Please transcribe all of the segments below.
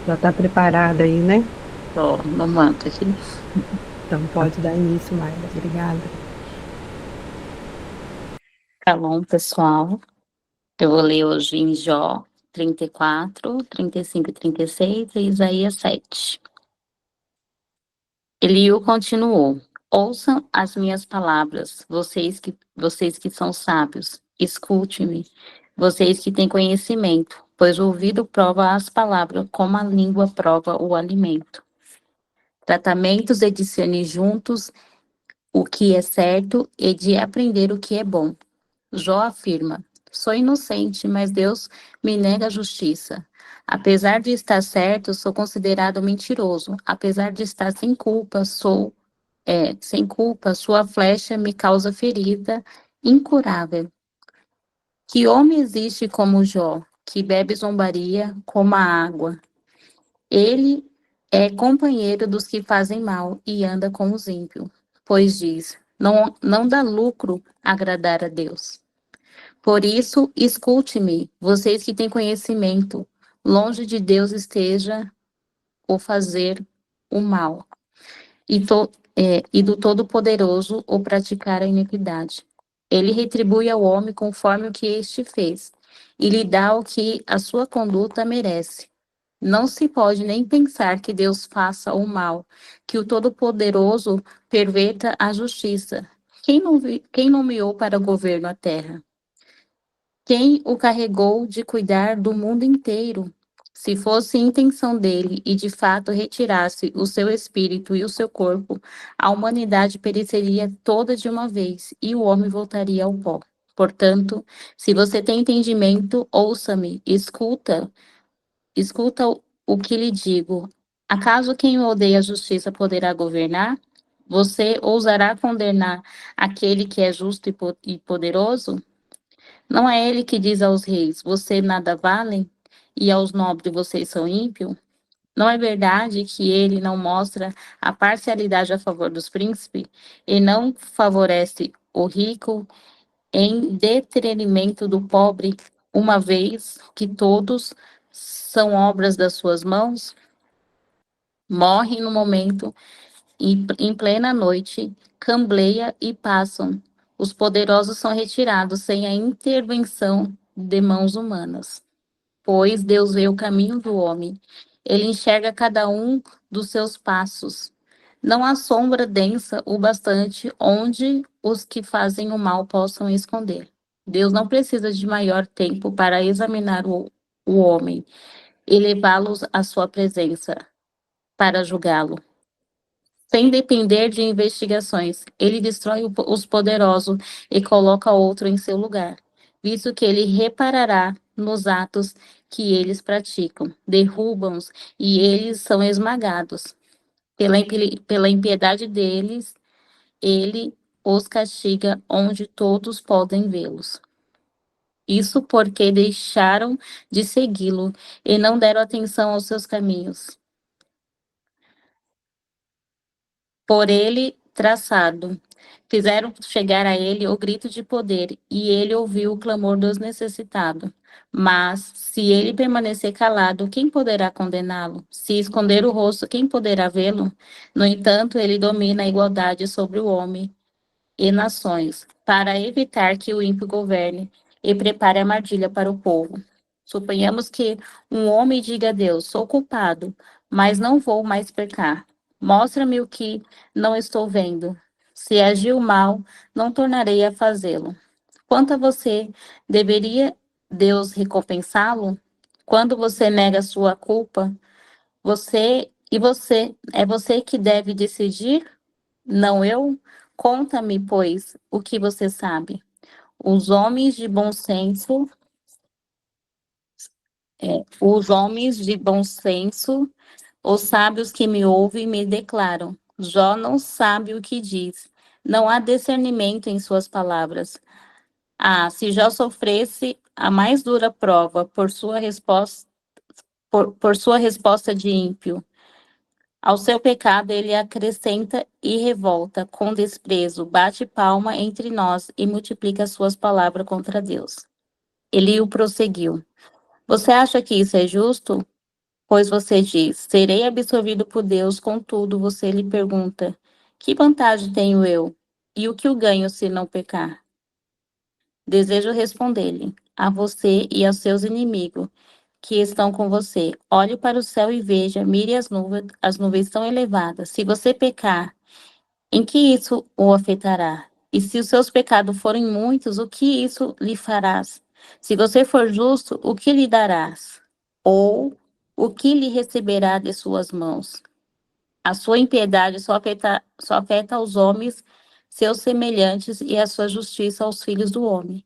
Já está preparada aí, né? Tô no manto aqui. Então pode dar início, Maila. Obrigada. Shalom, pessoal. Eu vou ler hoje em Jó 34, 35 e 36 e Isaías 7. Eliú continuou: Ouçam as minhas palavras, vocês que são sábios. Escute-me, vocês que têm conhecimento, pois o ouvido prova as palavras, como a língua prova o alimento. Tratamentos e discernir juntos o que é certo e de aprender o que é bom. Jó afirma: Sou inocente, mas Deus me nega a justiça. Apesar de estar certo, sou considerado mentiroso. Apesar de estar sem culpa, sua flecha me causa ferida incurável. Que homem existe como Jó, que bebe zombaria como a água? Ele é companheiro dos que fazem mal e anda com os ímpios, pois diz: não dá lucro agradar a Deus. Por isso, escute-me, vocês que têm conhecimento, longe de Deus esteja o fazer o mal, e do Todo-Poderoso o praticar a iniquidade. Ele retribui ao homem conforme o que este fez, e lhe dá o que a sua conduta merece. Não se pode nem pensar que Deus faça o mal, que o Todo-Poderoso perverta a justiça. Quem nomeou para governo a terra? Quem o carregou de cuidar do mundo inteiro? Se fosse intenção dele e de fato retirasse o seu espírito e o seu corpo, a humanidade pereceria toda de uma vez e o homem voltaria ao pó. Portanto, se você tem entendimento, ouça-me, escuta o que lhe digo. Acaso quem odeia a justiça poderá governar? Você ousará condenar aquele que é justo e poderoso? Não é ele que diz aos reis: Você nada valem? E aos nobres: Vocês são ímpios? Não é verdade que ele não mostra a parcialidade a favor dos príncipes e não favorece o rico em detrimento do pobre, uma vez que todos são obras das suas mãos? Morrem no momento, em plena noite, cambaleia e passam. Os poderosos são retirados sem a intervenção de mãos humanas. Pois Deus vê o caminho do homem. Ele enxerga cada um dos seus passos. Não há sombra densa o bastante onde os que fazem o mal possam esconder. Deus não precisa de maior tempo para examinar o homem e levá-los à sua presença para julgá-lo. Sem depender de investigações, ele destrói os poderosos e coloca outro em seu lugar, visto que ele reparará nos atos que eles praticam, derrubam-os e eles são esmagados. Pela impiedade deles, ele os castiga onde todos podem vê-los. Isso porque deixaram de segui-lo e não deram atenção aos seus caminhos. Por ele traçado. Fizeram chegar a ele o grito de poder, e ele ouviu o clamor dos necessitados. Mas, se ele permanecer calado, quem poderá condená-lo? Se esconder o rosto, quem poderá vê-lo? No entanto, ele domina a igualdade sobre o homem e nações, para evitar que o ímpio governe e prepare armadilha para o povo. Suponhamos que um homem diga a Deus: Sou culpado, mas não vou mais pecar. Mostra-me o que não estou vendo. Se agiu mal, não tornarei a fazê-lo. Quanto a você, deveria Deus recompensá-lo? Quando você nega sua culpa, é você que deve decidir, não eu? Conta-me, pois, o que você sabe. Os homens de bom senso, os homens de bom senso, os sábios que me ouvem me declaram: Jó não sabe o que diz. Não há discernimento em suas palavras. Ah, se Jó sofresse a mais dura prova por sua resposta de ímpio, ao seu pecado ele acrescenta e revolta com desprezo, bate palma entre nós e multiplica suas palavras contra Deus. Eliú prosseguiu: Você acha que isso é justo? Pois você diz: serei absorvido por Deus, contudo, você lhe pergunta: que vantagem tenho eu? E o que eu ganho se não pecar? Desejo responder-lhe, a você e aos seus inimigos que estão com você. Olhe para o céu e veja, mire as nuvens tão elevadas. Se você pecar, em que isso o afetará? E se os seus pecados forem muitos, o que isso lhe farás? Se você for justo, o que lhe darás? Ou o que lhe receberá de suas mãos? A sua impiedade só afeta os homens, seus semelhantes, e a sua justiça aos filhos do homem.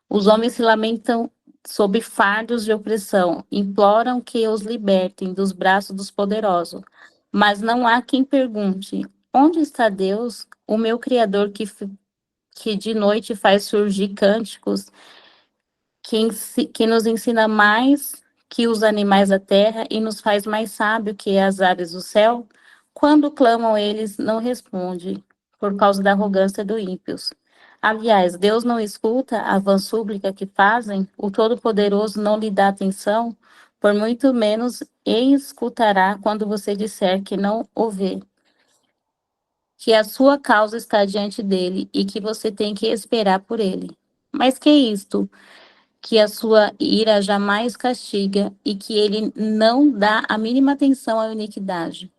Os homens se lamentam sob fardos de opressão, imploram que os libertem dos braços dos poderosos. Mas não há quem pergunte: onde está Deus, o meu Criador que de noite faz surgir cânticos, que nos ensina mais que os animais da terra e nos faz mais sábio que as aves do céu? Quando clamam, eles não respondem, por causa da arrogância do ímpios. Aliás, Deus não escuta a vã súplica que fazem, o Todo-Poderoso não lhe dá atenção, por muito menos escutará quando você disser que não o vê, que a sua causa está diante dele e que você tem que esperar por ele. Mas que é isto? Que a sua ira jamais castiga e que ele não dá a mínima atenção à iniquidade.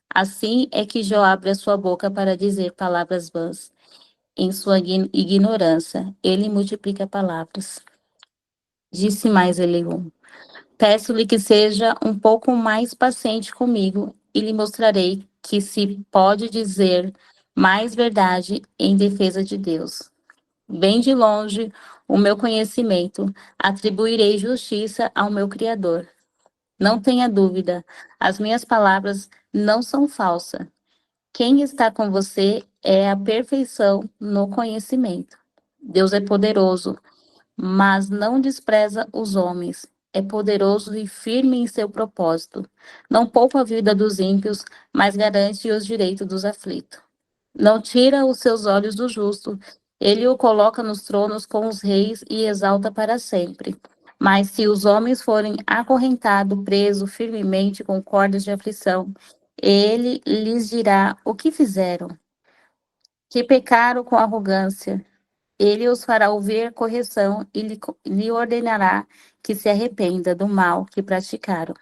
Assim é que Jó abre a sua boca para dizer palavras vãs. Em sua ignorância, ele multiplica palavras. Disse mais Eliú: peço-lhe que seja um pouco mais paciente comigo e lhe mostrarei que se pode dizer mais verdade em defesa de Deus. Bem de longe o meu conhecimento, atribuirei justiça ao meu Criador. Não tenha dúvida, as minhas palavras não são falsas. Quem está com você é a perfeição no conhecimento. Deus é poderoso, mas não despreza os homens. É poderoso e firme em seu propósito. Não poupa a vida dos ímpios, mas garante os direitos dos aflitos. Não tira os seus olhos do justo. Ele o coloca nos tronos com os reis e exalta para sempre. Mas se os homens forem acorrentados, presos firmemente com cordas de aflição, ele lhes dirá o que fizeram, que pecaram com arrogância. Ele os fará ouvir correção e lhe ordenará que se arrependa do mal que praticaram.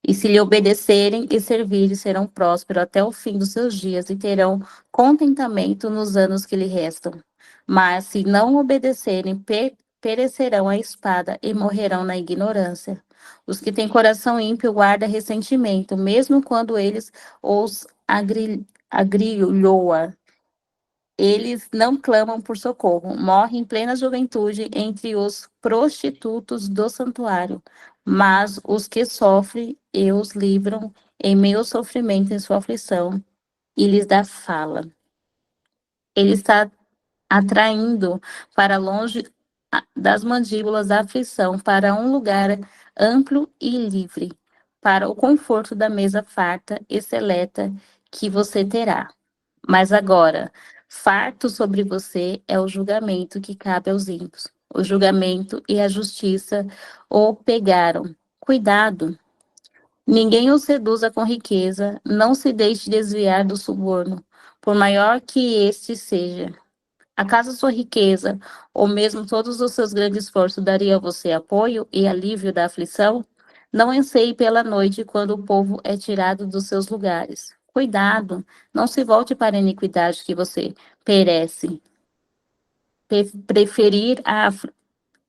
E se lhe obedecerem e servirem, serão prósperos até o fim dos seus dias e terão contentamento nos anos que lhe restam. Mas se não obedecerem, perecerão a espada e morrerão na ignorância. Os que têm coração ímpio guardam ressentimento, mesmo quando eles os agrilhoam. Eles não clamam por socorro, morrem em plena juventude entre os prostitutos do santuário. Mas os que sofrem, e os livram em meio ao sofrimento em sua aflição, e lhes dá fala. Ele está atraindo para longe das mandíbulas da aflição, para um lugar amplo e livre, para o conforto da mesa farta e seleta que você terá. Mas agora, farto sobre você é o julgamento que cabe aos ímpios. O julgamento e a justiça o pegaram. Cuidado, ninguém o seduza com riqueza, não se deixe desviar do suborno, por maior que este seja. Acaso sua riqueza, ou mesmo todos os seus grandes esforços, daria a você apoio e alívio da aflição? Não anseie pela noite, quando o povo é tirado dos seus lugares. Cuidado, não se volte para a iniquidade que você perece. Preferir a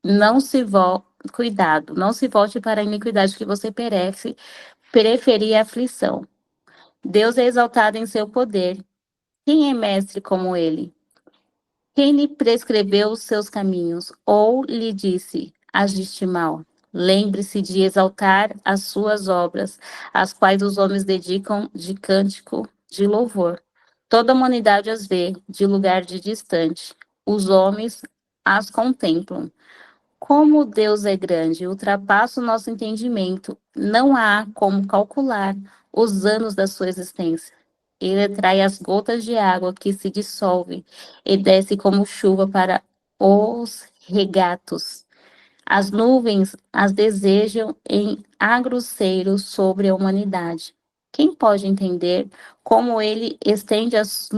não se vo... Cuidado, não se volte para a iniquidade que você perece, preferir a aflição. Deus é exaltado em seu poder. Quem é mestre como ele? Quem lhe prescreveu os seus caminhos, ou lhe disse, agiste mal? Lembre-se de exaltar as suas obras, as quais os homens dedicam de cântico de louvor. Toda a humanidade as vê, de lugar de distante. Os homens as contemplam. Como Deus é grande, ultrapassa o nosso entendimento. Não há como calcular os anos da sua existência. Ele atrai as gotas de água que se dissolvem e desce como chuva para os regatos. As nuvens as desejam em aguaceiros sobre a humanidade. Quem pode entender como ele estende as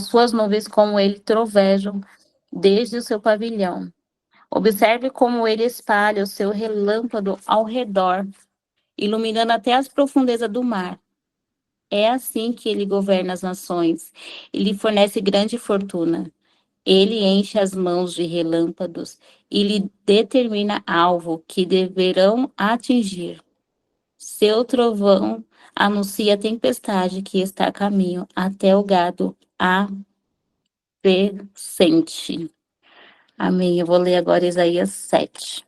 suas nuvens como ele trovejam desde o seu pavilhão? Observe como ele espalha o seu relâmpago ao redor, iluminando até as profundezas do mar. É assim que ele governa as nações e lhe fornece grande fortuna. Ele enche as mãos de relâmpagos e lhe determina alvo que deverão atingir. Seu trovão anuncia a tempestade que está a caminho até o gado apescente. Amém. Eu vou ler agora Isaías 7.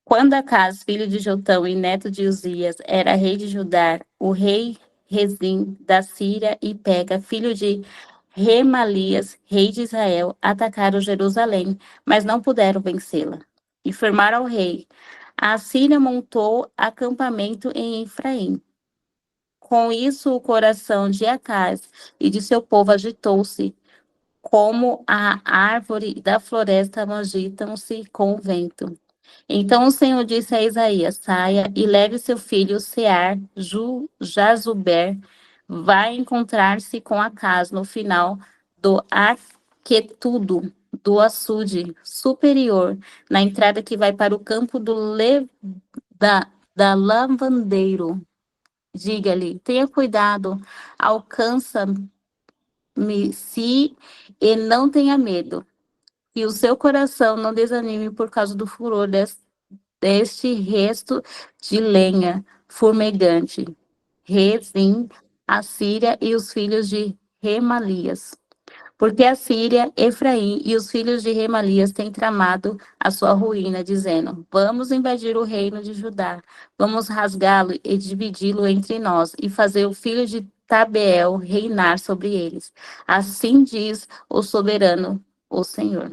Quando Acás, filho de Jotão e neto de Uzias, era rei de Judá, o rei Rezim da Síria e Pega, filho de Remalias, rei de Israel, atacaram Jerusalém, mas não puderam vencê-la. Informaram ao rei. A Síria montou acampamento em Efraim. Com isso, o coração de Acás e de seu povo agitou-se, como a árvore da floresta agitam-se com o vento. Então o Senhor disse a Isaías: saia e leve seu filho Sear, Jazuber, vai encontrar-se com Acaz no final do Arquetudo do açude superior, na entrada que vai para o campo da lavandeiro. Diga-lhe: tenha cuidado, alcança-me se e não tenha medo. E o seu coração não desanime por causa do furor deste resto de lenha fumegante. Rezim, a Síria e os filhos de Remalias. Porque a Síria, Efraim e os filhos de Remalias têm tramado a sua ruína, dizendo: vamos invadir o reino de Judá, vamos rasgá-lo e dividi-lo entre nós, e fazer o filho de Tabeel reinar sobre eles. Assim diz o soberano, o Senhor.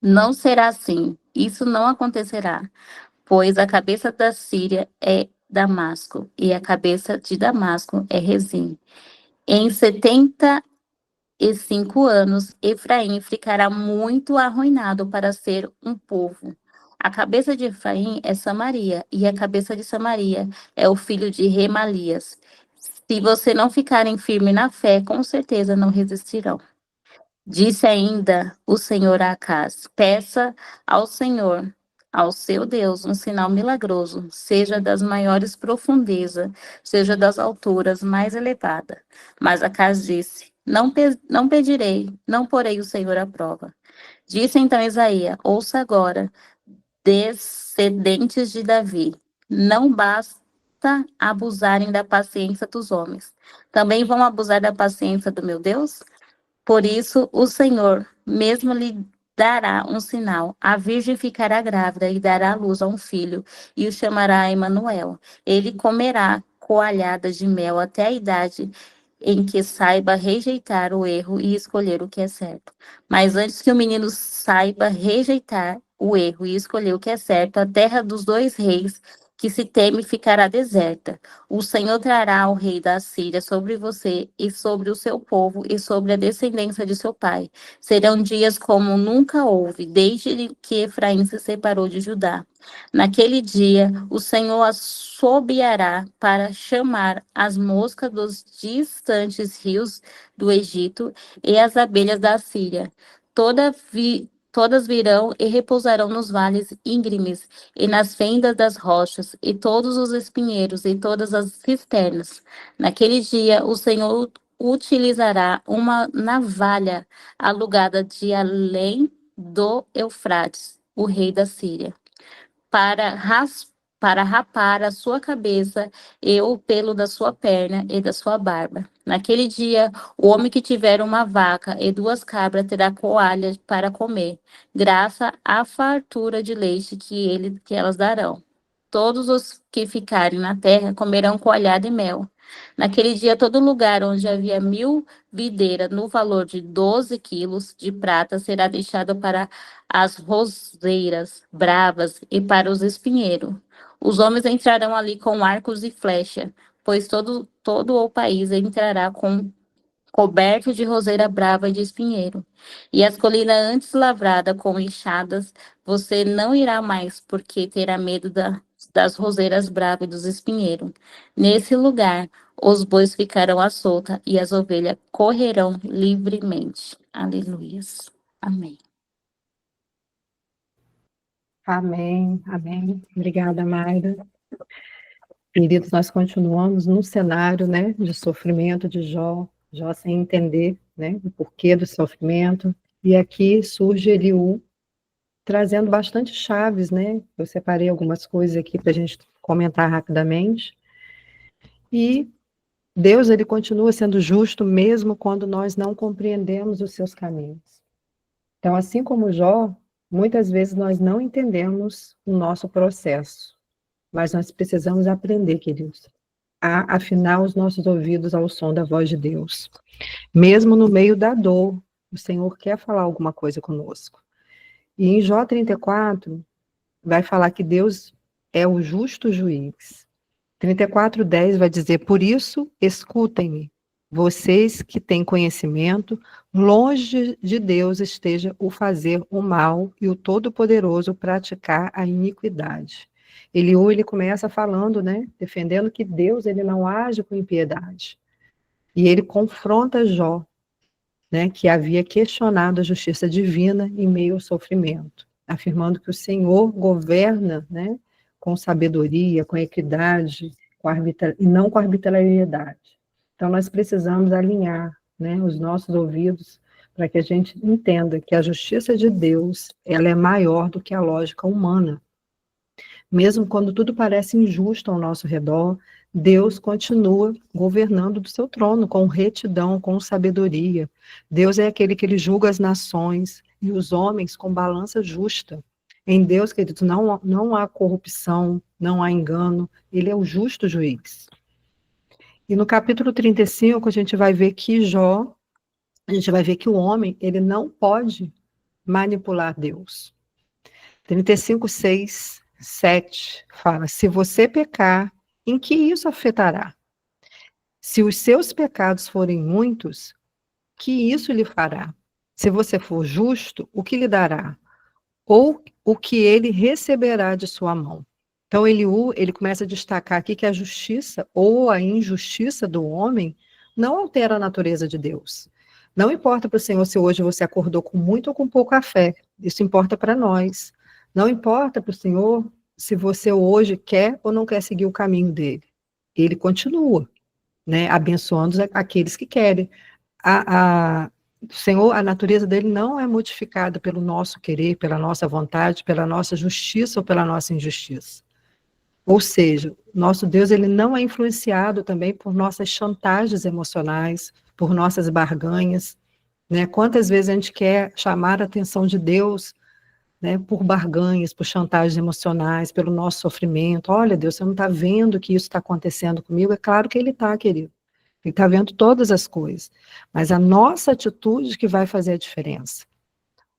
Não será assim, isso não acontecerá, pois a cabeça da Síria é Damasco, e a cabeça de Damasco é Rezim. Em 75 anos, Efraim ficará muito arruinado para ser um povo. A cabeça de Efraim é Samaria, e a cabeça de Samaria é o filho de Remalias. Se você não ficarem firme na fé, com certeza não resistirão. Disse ainda o Senhor a Acaz: peça ao Senhor, ao seu Deus, um sinal milagroso, seja das maiores profundezas, seja das alturas mais elevadas. Mas Acaz disse: não pedirei, não porei o Senhor à prova. Disse então Isaías: ouça agora, descendentes de Davi, não basta abusarem da paciência dos homens. Também vão abusar da paciência do meu Deus? Por isso, o Senhor mesmo lhe dará um sinal. A virgem ficará grávida e dará à luz a um filho, e o chamará Emanuel. Ele comerá coalhadas de mel até a idade em que saiba rejeitar o erro e escolher o que é certo. Mas antes que o menino saiba rejeitar o erro e escolher o que é certo, a terra dos dois reis que se teme ficará deserta. O Senhor trará o rei da Síria sobre você e sobre o seu povo e sobre a descendência de seu pai. Serão dias como nunca houve, desde que Efraim se separou de Judá. Naquele dia, o Senhor assobiará para chamar as moscas dos distantes rios do Egito e as abelhas da Síria. Todas virão e repousarão nos vales íngremes e nas fendas das rochas, e todos os espinheiros e todas as cisternas. Naquele dia, o Senhor utilizará uma navalha alugada de além do Eufrates, o rei da Síria, para, para rapar a sua cabeça e o pelo da sua perna e da sua barba. Naquele dia, o homem que tiver uma vaca e duas cabras terá coalha para comer, graças à fartura de leite que elas darão. Todos os que ficarem na terra comerão coalhada e mel. Naquele dia, todo lugar onde havia 1000 videiras, no valor de 12 quilos de prata, será deixado para as roseiras bravas e para os espinheiros. Os homens entrarão ali com arcos e flecha, pois todo o país entrará com coberto de roseira brava e de espinheiro. E as colinas antes lavradas com enxadas, você não irá mais, porque terá medo das roseiras bravas e dos espinheiros. Nesse lugar, os bois ficarão à solta e as ovelhas correrão livremente. Aleluias. Amém. Amém, amém. Obrigada, Mayra. Queridos, nós continuamos no cenário, né, de sofrimento de Jó, Jó sem entender, né, o porquê do sofrimento. E aqui surge Eliú, trazendo bastante chaves, né? Eu separei algumas coisas aqui para a gente comentar rapidamente. E Deus, ele continua sendo justo mesmo quando nós não compreendemos os seus caminhos. Então, assim como Jó, muitas vezes nós não entendemos o nosso processo, mas nós precisamos aprender, queridos, a afinar os nossos ouvidos ao som da voz de Deus. Mesmo no meio da dor, o Senhor quer falar alguma coisa conosco. E em Jó 34, vai falar que Deus é o justo juiz. 34:10 vai dizer: por isso, escutem-me, vocês que têm conhecimento, longe de Deus esteja o fazer o mal e o Todo-Poderoso praticar a iniquidade. Eliú, ele começa falando, né, defendendo que Deus, ele não age com impiedade. E ele confronta Jó, né, que havia questionado a justiça divina em meio ao sofrimento, afirmando que o Senhor governa, né, com sabedoria, com equidade, e não com arbitrariedade. Então, nós precisamos alinhar, né, os nossos ouvidos para que a gente entenda que a justiça de Deus, ela é maior do que a lógica humana. Mesmo quando tudo parece injusto ao nosso redor, Deus continua governando do seu trono, com retidão, com sabedoria. Deus é aquele que ele julga as nações e os homens com balança justa. Em Deus, queridos, não há corrupção, não há engano, ele é o justo juiz. E no capítulo 35, a gente vai ver que a gente vai ver que o homem, ele não pode manipular Deus. 35, 6, 7 fala: se você pecar, em que isso afetará? Se os seus pecados forem muitos, que isso lhe fará? Se você for justo, o que lhe dará? Ou o que ele receberá de sua mão? Então, ele começa a destacar aqui que a justiça ou a injustiça do homem não altera a natureza de Deus. Não importa para o Senhor se hoje você acordou com muito ou com pouca fé, isso importa para nós. Não importa para o Senhor se você hoje quer ou não quer seguir o caminho dele. Ele continua, né, abençoando aqueles que querem. O Senhor, a natureza dele não é modificada pelo nosso querer, pela nossa vontade, pela nossa justiça ou pela nossa injustiça. Ou seja, nosso Deus, ele não é influenciado também por nossas chantagens emocionais, por nossas barganhas, né? Quantas vezes a gente quer chamar a atenção de Deus, né, por barganhas, por chantagens emocionais, pelo nosso sofrimento. Olha, Deus, você não está vendo que isso está acontecendo comigo? É claro que ele está, querido. Ele está vendo todas as coisas. Mas a nossa atitude que vai fazer a diferença.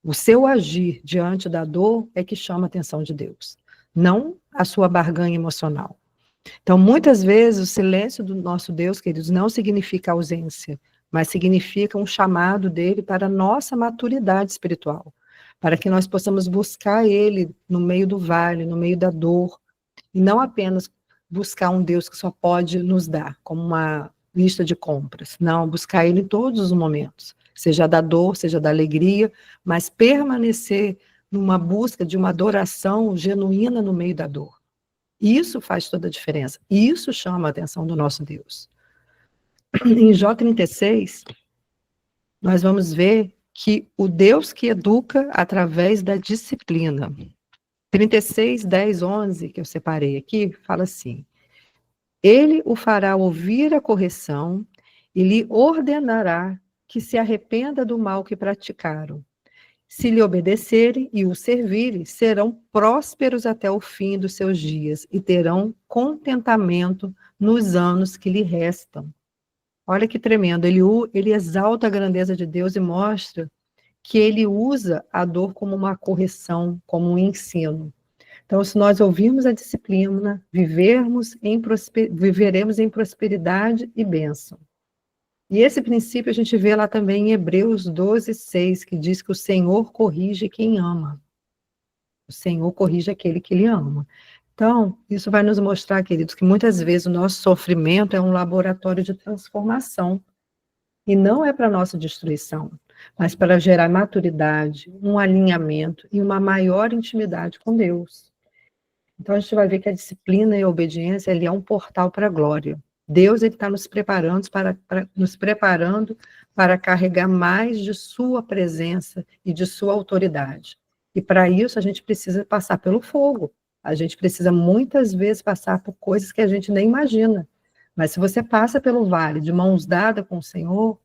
O seu agir diante da dor é que chama a atenção de Deus, não a sua barganha emocional. Então, muitas vezes, o silêncio do nosso Deus, queridos, não significa ausência, mas significa um chamado dele para a nossa maturidade espiritual, para que nós possamos buscar ele no meio do vale, no meio da dor, e não apenas buscar um Deus que só pode nos dar, como uma lista de compras. Não, buscar ele em todos os momentos, seja da dor, seja da alegria, mas permanecer numa busca de uma adoração genuína no meio da dor. Isso faz toda a diferença. Isso chama a atenção do nosso Deus. Em Jó 36, nós vamos ver que o Deus que educa através da disciplina. 36, 10, 11, que eu separei aqui, fala assim: ele o fará ouvir a correção e lhe ordenará que se arrependa do mal que praticaram. Se lhe obedecerem e o servirem, serão prósperos até o fim dos seus dias e terão contentamento nos anos que lhe restam. Olha que tremendo, ele exalta a grandeza de Deus e mostra que ele usa a dor como uma correção, como um ensino. Então, se nós ouvirmos a disciplina, viveremos em prosperidade e bênção. E esse princípio a gente vê lá também em Hebreus 12:6, que diz que o Senhor corrige quem ama. O Senhor corrige aquele que Ele ama. Então, isso vai nos mostrar, queridos, que muitas vezes o nosso sofrimento é um laboratório de transformação. E não é para nossa destruição, mas para gerar maturidade, um alinhamento e uma maior intimidade com Deus. Então, a gente vai ver que a disciplina e a obediência, ele é um portal para a glória. Deus está nos preparando para carregar mais de sua presença e de sua autoridade. E para isso a gente precisa passar pelo fogo. A gente precisa muitas vezes passar por coisas que a gente nem imagina. Mas se você passa pelo vale de mãos dadas com o Senhor,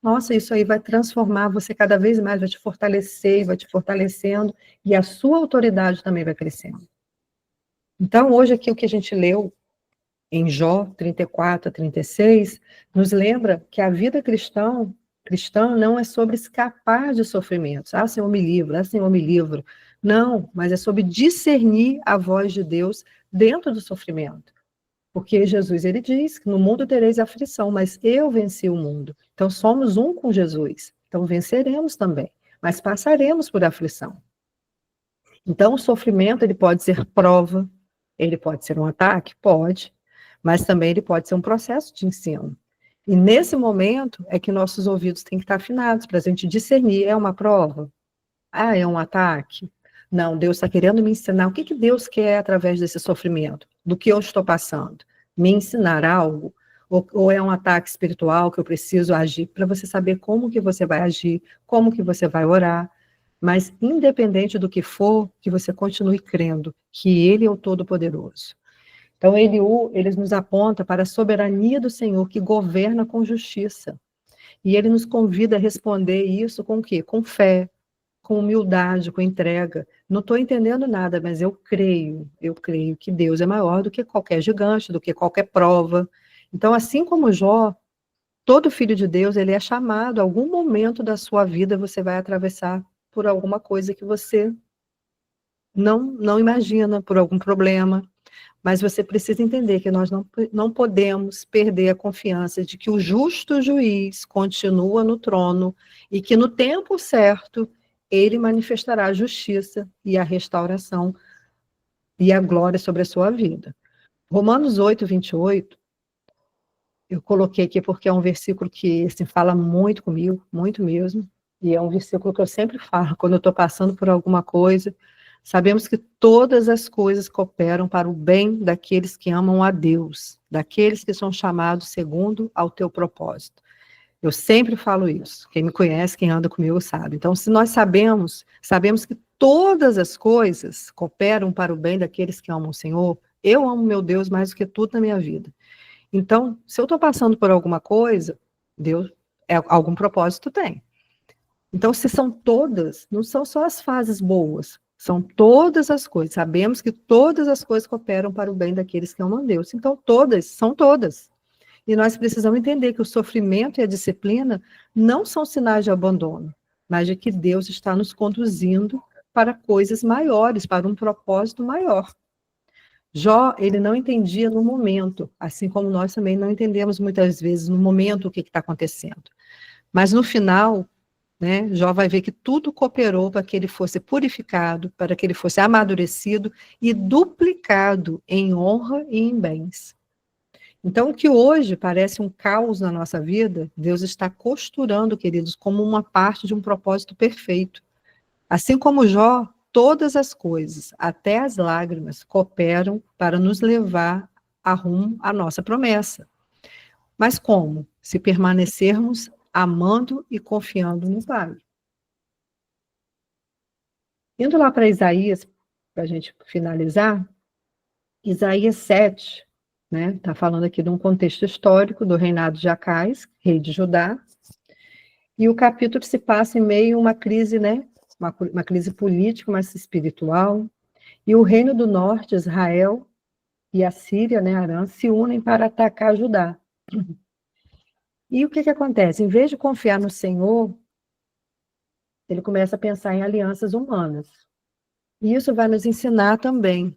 nossa, isso aí vai transformar você cada vez mais, vai te fortalecer, vai te fortalecendo, e a sua autoridade também vai crescendo. Então, hoje aqui o que a gente leu em Jó 34 a 36, nos lembra que a vida cristã não é sobre escapar de sofrimentos. Ah, Senhor, me livra, ah, Senhor, me livra. Não, mas é sobre discernir a voz de Deus dentro do sofrimento. Porque Jesus, ele diz que no mundo tereis aflição, mas eu venci o mundo. Então, somos um com Jesus. Então, venceremos também, mas passaremos por aflição. Então, o sofrimento, ele pode ser prova, ele pode ser um ataque? Pode, mas também ele pode ser um processo de ensino. E nesse momento é que nossos ouvidos têm que estar afinados para a gente discernir, é uma prova? Ah, é um ataque? Não, Deus está querendo me ensinar. O que que Deus quer através desse sofrimento? Do que eu estou passando? Me ensinar algo? Ou é um ataque espiritual que eu preciso agir para você saber como que você vai agir, como que você vai orar. Mas, independente do que for, que você continue crendo que Ele é o Todo-Poderoso. Então, ele nos aponta para a soberania do Senhor, que governa com justiça. E Ele nos convida a responder isso com o quê? Com fé, com humildade, com entrega. Não estou entendendo nada, mas eu creio que Deus é maior do que qualquer gigante, do que qualquer prova. Então, assim como Jó, todo filho de Deus, ele é chamado, a algum momento da sua vida, você vai atravessar por alguma coisa que você não imagina, por algum problema, mas você precisa entender que nós não podemos perder a confiança de que o justo juiz continua no trono e que no tempo certo ele manifestará a justiça e a restauração e a glória sobre a sua vida. Romanos 8:28, eu coloquei aqui porque é um versículo que assim, fala muito comigo, muito mesmo, e é um versículo que eu sempre falo quando eu estou passando por alguma coisa. Sabemos que todas as coisas cooperam para o bem daqueles que amam a Deus, daqueles que são chamados segundo ao teu propósito. Eu sempre falo isso. Quem me conhece, quem anda comigo sabe. Então, se nós sabemos que todas as coisas cooperam para o bem daqueles que amam o Senhor, eu amo meu Deus mais do que tudo na minha vida. Então, se eu estou passando por alguma coisa, Deus, algum propósito tem. Então, se são todas, não são só as fases boas, são todas as coisas. Sabemos que todas as coisas cooperam para o bem daqueles que amam a Deus. Então, todas, são todas. E nós precisamos entender que o sofrimento e a disciplina não são sinais de abandono, mas de que Deus está nos conduzindo para coisas maiores, para um propósito maior. Jó, ele não entendia no momento, assim como nós também não entendemos muitas vezes no momento o que está acontecendo. Mas no final, né, Jó vai ver que tudo cooperou para que ele fosse purificado, para que ele fosse amadurecido e duplicado em honra e em bens. Então, o que hoje parece um caos na nossa vida, Deus está costurando, queridos, como uma parte de um propósito perfeito. Assim como Jó, todas as coisas, até as lágrimas, cooperam para nos levar a rumo à nossa promessa. Mas como? Se permanecermos amando e confiando no Pai. Indo lá para Isaías, para a gente finalizar, Isaías 7, né, está falando aqui de um contexto histórico do reinado de Acais, rei de Judá, e o capítulo se passa em meio a uma crise, né, uma crise política, mas espiritual, e o reino do norte, Israel, e a Síria, né, Arã, se unem para atacar Judá. E o que acontece? Em vez de confiar no Senhor, ele começa a pensar em alianças humanas. E isso vai nos ensinar também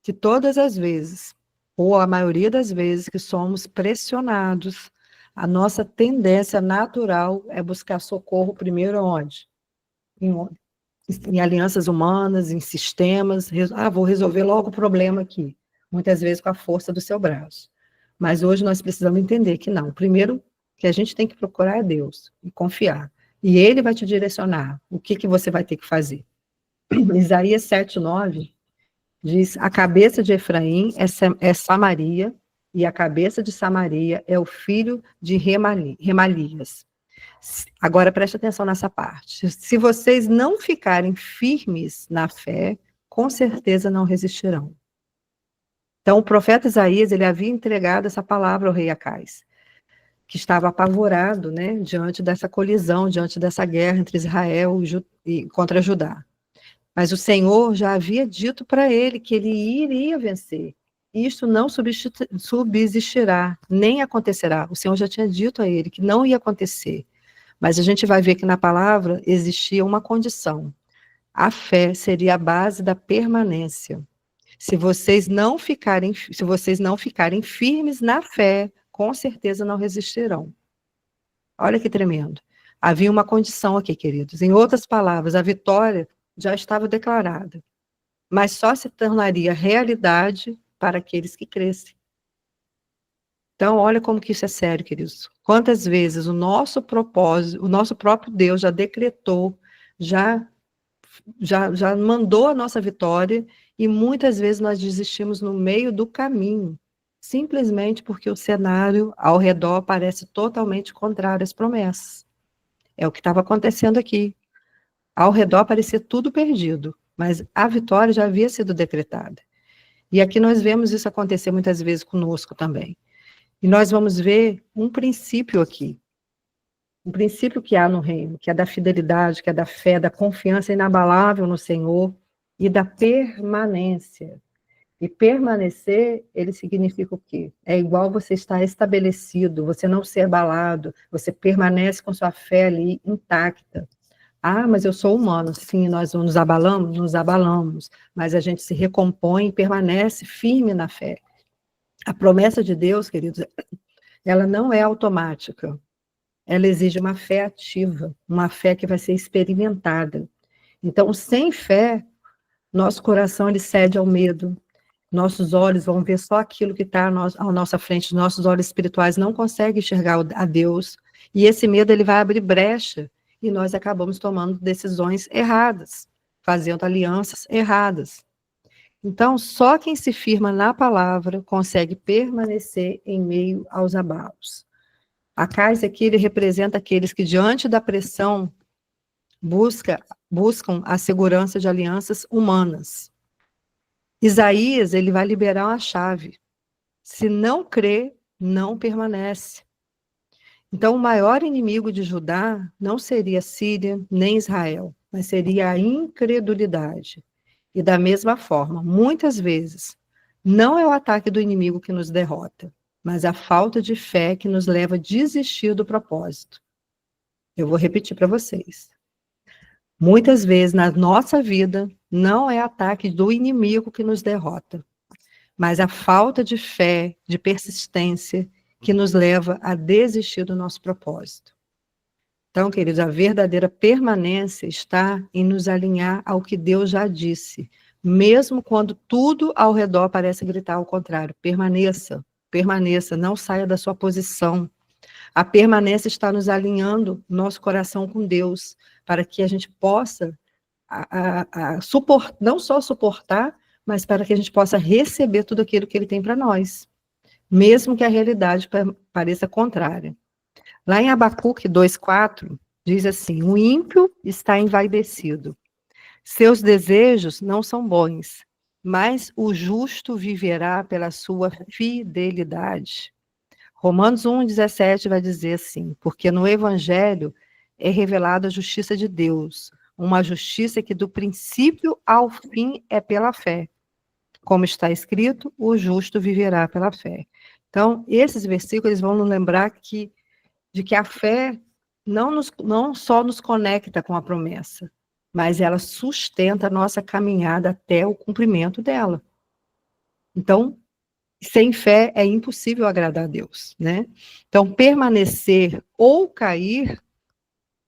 que todas as vezes, ou a maioria das vezes que somos pressionados A nossa tendência natural é buscar socorro primeiro onde? Em alianças humanas, em sistemas. Vou resolver logo o problema aqui. Muitas vezes com a força do seu braço. Mas hoje nós precisamos entender que não. Primeiro que a gente tem que procurar é Deus e confiar. E Ele vai te direcionar o que você vai ter que fazer. Isaías 7:9 diz: a cabeça de Efraim é Samaria, e a cabeça de Samaria é o filho de Remalias. Agora preste atenção nessa parte. Se vocês não ficarem firmes na fé, com certeza não resistirão. Então, o profeta Isaías, ele havia entregado essa palavra ao rei Acais, que estava apavorado, né, diante dessa colisão, diante dessa guerra entre Israel e contra Judá. Mas o Senhor já havia dito para ele que ele iria vencer. Isto não subsistirá, nem acontecerá. O Senhor já tinha dito a ele que não ia acontecer. Mas a gente vai ver que na palavra existia uma condição. A fé seria a base da permanência. Se vocês não ficarem firmes na fé, com certeza não resistirão. Olha que tremendo. Havia uma condição aqui, queridos. Em outras palavras, a vitória já estava declarada, mas só se tornaria realidade para aqueles que crescem. Então, olha como que isso é sério, queridos. Quantas vezes o nosso propósito, o nosso próprio Deus já decretou, já mandou a nossa vitória, e muitas vezes nós desistimos no meio do caminho, simplesmente porque o cenário ao redor parece totalmente contrário às promessas. É o que estava acontecendo aqui. Ao redor parecia tudo perdido, mas a vitória já havia sido decretada. E aqui nós vemos isso acontecer muitas vezes conosco também. E nós vamos ver um princípio aqui, um princípio que há no reino, que é da fidelidade, que é da fé, da confiança inabalável no Senhor e da permanência. E permanecer, ele significa o quê? É igual você estar estabelecido, você não ser abalado, você permanece com sua fé ali intacta. Mas eu sou humano. Sim, nós nos abalamos, mas a gente se recompõe e permanece firme na fé. A promessa de Deus, queridos, ela não é automática. Ela exige uma fé ativa, uma fé que vai ser experimentada. Então, sem fé, nosso coração ele cede ao medo. Nossos olhos vão ver só aquilo que está à nossa frente. Nossos olhos espirituais não conseguem enxergar a Deus. E esse medo ele vai abrir brecha. E nós acabamos tomando decisões erradas, fazendo alianças erradas. Então, só quem se firma na palavra consegue permanecer em meio aos abalos. Acais aqui, ele representa aqueles que, diante da pressão, buscam a segurança de alianças humanas. Isaías, ele vai liberar uma chave. Se não crê, não permanece. Então, o maior inimigo de Judá não seria Síria nem Israel, mas seria a incredulidade. E da mesma forma, muitas vezes, não é o ataque do inimigo que nos derrota, mas a falta de fé que nos leva a desistir do propósito. Eu vou repetir para vocês. Muitas vezes na nossa vida, não é ataque do inimigo que nos derrota, mas a falta de fé, de persistência, que nos leva a desistir do nosso propósito. Então, queridos, a verdadeira permanência está em nos alinhar ao que Deus já disse, mesmo quando tudo ao redor parece gritar ao contrário. Permaneça, permaneça, não saia da sua posição. A permanência está nos alinhando nosso coração com Deus, para que a gente possa não só suportar, mas para que a gente possa receber tudo aquilo que Ele tem para nós, mesmo que a realidade pareça contrária. Lá em Abacuque 2:4, diz assim: o ímpio está envaidecido, seus desejos não são bons, mas o justo viverá pela sua fidelidade. Romanos 1:17 vai dizer assim: porque no Evangelho é revelada a justiça de Deus, uma justiça que do princípio ao fim é pela fé. Como está escrito, o justo viverá pela fé. Então, esses versículos eles vão nos lembrar de que a fé não só nos conecta com a promessa, mas ela sustenta a nossa caminhada até o cumprimento dela. Então, Sem fé é impossível agradar a Deus, né? Então, permanecer ou cair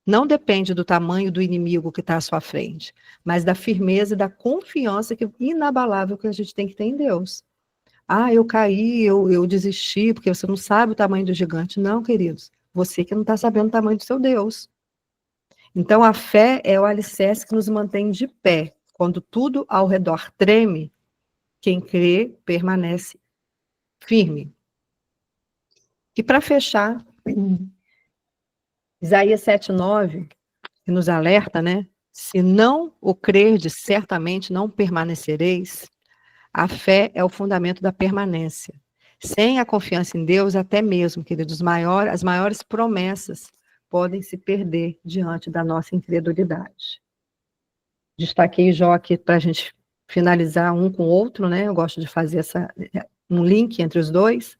não depende do tamanho do inimigo que está à sua frente, mas da firmeza e da confiança inabalável que a gente tem que ter em Deus. Ah, eu caí, eu desisti, porque você não sabe o tamanho do gigante. Não, queridos, você que não está sabendo o tamanho do seu Deus. Então, a fé é o alicerce que nos mantém de pé. Quando tudo ao redor treme, quem crê permanece firme. E para fechar, Isaías 7:9, que nos alerta, né? Se não o crerdes, certamente não permanecereis. A fé é o fundamento da permanência. Sem a confiança em Deus, até mesmo, queridos, as maiores promessas podem se perder diante da nossa incredulidade. Destaquei Jó aqui para a gente finalizar um com o outro, né? Eu gosto de fazer um link entre os dois.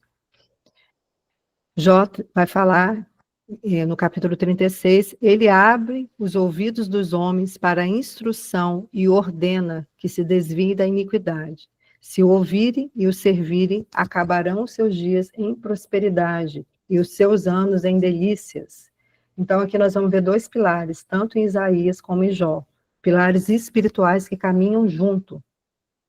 Jó vai falar, no capítulo 36, ele abre os ouvidos dos homens para a instrução e ordena que se desviem da iniquidade. Se o ouvirem e o servirem, acabarão os seus dias em prosperidade e os seus anos em delícias. Então, aqui nós vamos ver dois pilares, tanto em Isaías como em Jó. Pilares espirituais que caminham junto.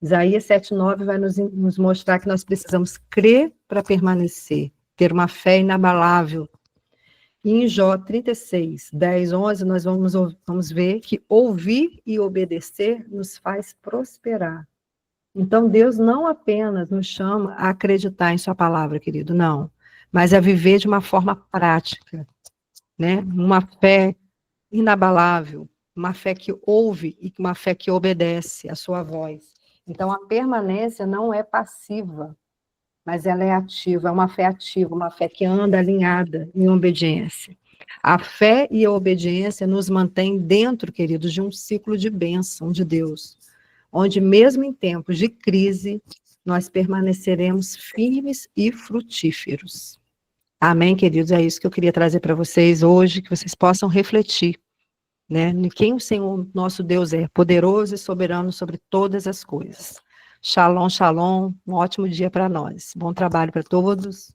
Isaías 7:9 vai nos mostrar que nós precisamos crer para permanecer, ter uma fé inabalável. E em Jó 36, 10, 11, nós vamos ver que ouvir e obedecer nos faz prosperar. Então, Deus não apenas nos chama a acreditar em sua palavra, querido, não, mas a viver de uma forma prática, né? Uma fé inabalável, uma fé que ouve e uma fé que obedece a sua voz. Então, a permanência não é passiva, mas ela é ativa, é uma fé ativa, uma fé que anda alinhada em obediência. A fé e a obediência nos mantém dentro, queridos, de um ciclo de bênção de Deus, onde mesmo em tempos de crise, nós permaneceremos firmes e frutíferos. Amém, queridos? É isso que eu queria trazer para vocês hoje, que vocês possam refletir, né? Em quem o Senhor, nosso Deus é, poderoso e soberano sobre todas as coisas. Shalom, shalom, um ótimo dia para nós. Bom trabalho para todos.